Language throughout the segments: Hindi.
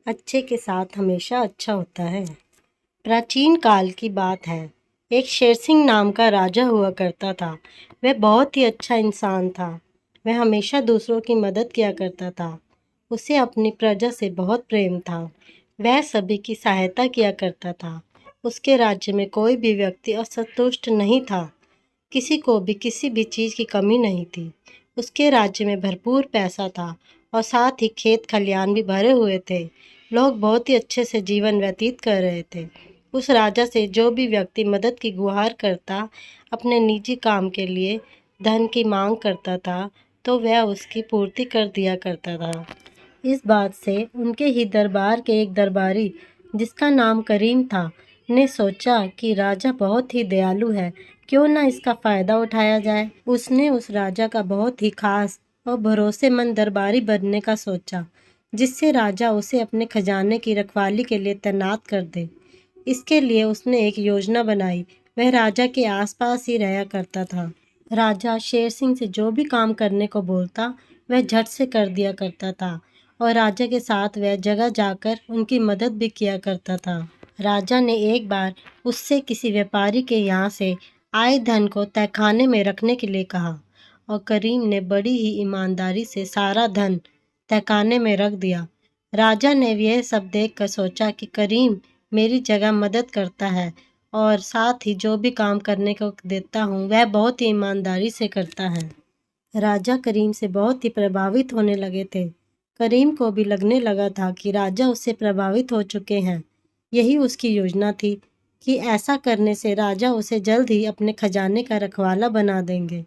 अच्छे के साथ हमेशा अच्छा होता है। प्राचीन काल की बात है। एक शेर सिंह नाम का राजा हुआ करता था। वह बहुत ही अच्छा इंसान था। वह हमेशा दूसरों की मदद किया करता था। उसे अपनी प्रजा से बहुत प्रेम था। वह सभी की सहायता किया करता था। उसके राज्य में कोई भी व्यक्ति असंतुष्ट नहीं था। किसी को भी किसी भी चीज़ की कमी नहीं थी। उसके राज्य में भरपूर पैसा था और साथ ही खेत खलियान भी भरे हुए थे। लोग बहुत ही अच्छे से जीवन व्यतीत कर रहे थे। उस राजा से जो भी व्यक्ति मदद की गुहार करता, अपने निजी काम के लिए धन की मांग करता था, तो वह उसकी पूर्ति कर दिया करता था। इस बात से उनके ही दरबार के एक दरबारी, जिसका नाम करीम था, ने सोचा कि राजा बहुत ही दयालु है, क्यों ना इसका फ़ायदा उठाया जाए। उसने उस राजा का बहुत ही खास और भरोसेमंद दरबारी बनने का सोचा, जिससे राजा उसे अपने खजाने की रखवाली के लिए तैनात कर दे। इसके लिए उसने एक योजना बनाई। वह राजा के आसपास ही रहा करता था। राजा शेर सिंह से जो भी काम करने को बोलता, वह झट से कर दिया करता था और राजा के साथ वह जगह जाकर उनकी मदद भी किया करता था। राजा ने एक बार उससे किसी व्यापारी के यहाँ से आए धन को तहखाने में रखने के लिए कहा और करीम ने बड़ी ही ईमानदारी से सारा धन तहखाने में रख दिया। राजा ने यह सब देखकर सोचा कि करीम मेरी जगह मदद करता है और साथ ही जो भी काम करने को देता हूँ वह बहुत ही ईमानदारी से करता है। राजा करीम से बहुत ही प्रभावित होने लगे थे। करीम को भी लगने लगा था कि राजा उससे प्रभावित हो चुके हैं। यही उसकी योजना थी कि ऐसा करने से राजा उसे जल्द ही अपने खजाने का रखवाला बना देंगे।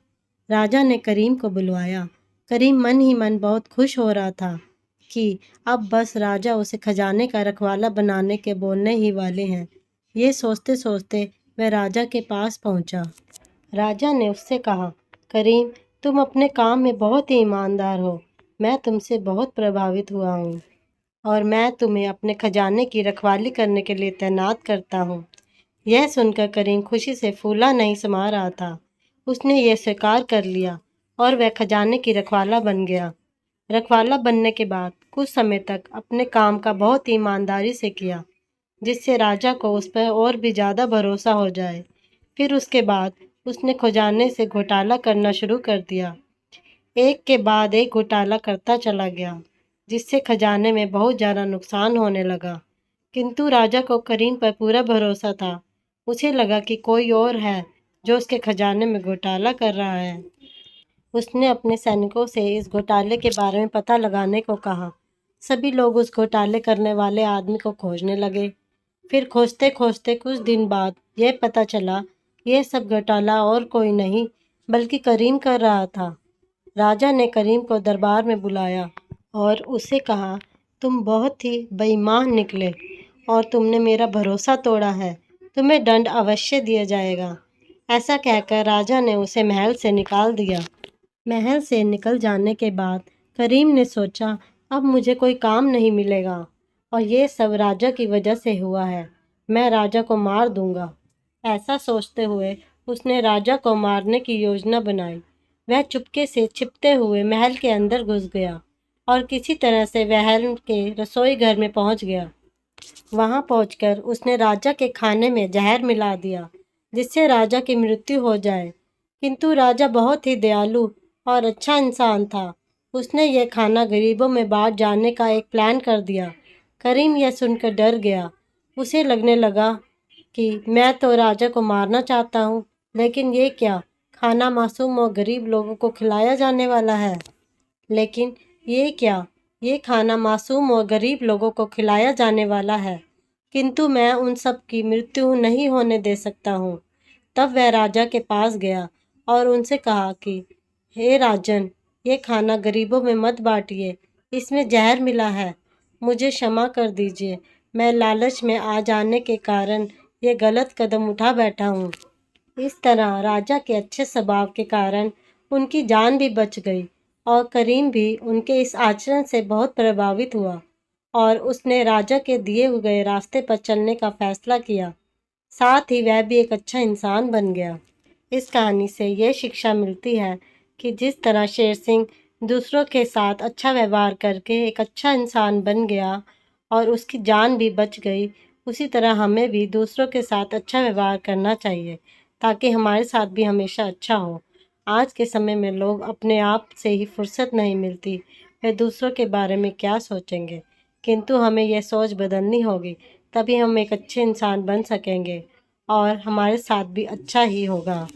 राजा ने करीम को बुलवाया। करीम मन ही मन बहुत खुश हो रहा था कि अब बस राजा उसे खजाने का रखवाला बनाने के बोलने ही वाले हैं। ये सोचते सोचते वह राजा के पास पहुंचा। राजा ने उससे कहा, करीम, तुम अपने काम में बहुत ही ईमानदार हो। मैं तुमसे बहुत प्रभावित हुआ हूँ और मैं तुम्हें अपने खजाने की रखवाली करने के लिए तैनात करता हूँ। यह सुनकर करीम खुशी से फूला नहीं समा रहा था। उसने यह स्वीकार कर लिया और वह खजाने की रखवाला बन गया। रखवाला बनने के बाद कुछ समय तक अपने काम का बहुत ईमानदारी से किया, जिससे राजा को उस पर और भी ज़्यादा भरोसा हो जाए। फिर उसके बाद उसने खजाने से घोटाला करना शुरू कर दिया। एक के बाद एक घोटाला करता चला गया, जिससे खजाने में बहुत ज़्यादा नुकसान होने लगा। किंतु राजा को करीम पर पूरा भरोसा था। उसे लगा कि कोई और है जो उसके खजाने में घोटाला कर रहा है। उसने अपने सैनिकों से इस घोटाले के बारे में पता लगाने को कहा। सभी लोग उस घोटाले करने वाले आदमी को खोजने लगे। फिर खोजते खोजते कुछ दिन बाद यह पता चला यह सब घोटाला और कोई नहीं बल्कि करीम कर रहा था। राजा ने करीम को दरबार में बुलाया और उसे कहा, तुम बहुत ही बेईमान निकले और तुमने मेरा भरोसा तोड़ा है। तुम्हें दंड अवश्य दिया जाएगा। ऐसा कहकर राजा ने उसे महल से निकाल दिया। महल से निकल जाने के बाद करीम ने सोचा, अब मुझे कोई काम नहीं मिलेगा और ये सब राजा की वजह से हुआ है। मैं राजा को मार दूंगा। ऐसा सोचते हुए उसने राजा को मारने की योजना बनाई। वह चुपके से छिपते हुए महल के अंदर घुस गया और किसी तरह से महल के रसोई घर में पहुंच गया। वहां पहुंचकर उसने राजा के खाने में जहर मिला दिया, जिससे राजा की मृत्यु हो जाए। किंतु राजा बहुत ही दयालु और अच्छा इंसान था। उसने यह खाना गरीबों में बांट जाने का एक प्लान कर दिया। करीम यह सुनकर डर गया। उसे लगने लगा कि मैं तो राजा को मारना चाहता हूँ, लेकिन ये क्या, खाना मासूम और गरीब लोगों को खिलाया जाने वाला है। लेकिन ये क्या, ये खाना मासूम और गरीब लोगों को खिलाया जाने वाला है, किंतु मैं उन सब की मृत्यु नहीं होने दे सकता हूँ। तब वह राजा के पास गया और उनसे कहा कि हे राजन, ये खाना गरीबों में मत बांटिए, इसमें जहर मिला है। मुझे क्षमा कर दीजिए, मैं लालच में आ जाने के कारण ये गलत कदम उठा बैठा हूँ। इस तरह राजा के अच्छे स्वभाव के कारण उनकी जान भी बच गई और करीम भी उनके इस आचरण से बहुत प्रभावित हुआ और उसने राजा के दिए गए रास्ते पर चलने का फैसला किया। साथ ही वह भी एक अच्छा इंसान बन गया। इस कहानी से ये शिक्षा मिलती है कि जिस तरह शेर सिंह दूसरों के साथ अच्छा व्यवहार करके एक अच्छा इंसान बन गया और उसकी जान भी बच गई, उसी तरह हमें भी दूसरों के साथ अच्छा व्यवहार करना चाहिए ताकि हमारे साथ भी हमेशा अच्छा हो। आज के समय में लोग अपने आप से ही फुर्सत नहीं मिलती, वे दूसरों के बारे में क्या सोचेंगे। किंतु हमें यह सोच बदलनी होगी, तभी हम एक अच्छे इंसान बन सकेंगे और हमारे साथ भी अच्छा ही होगा।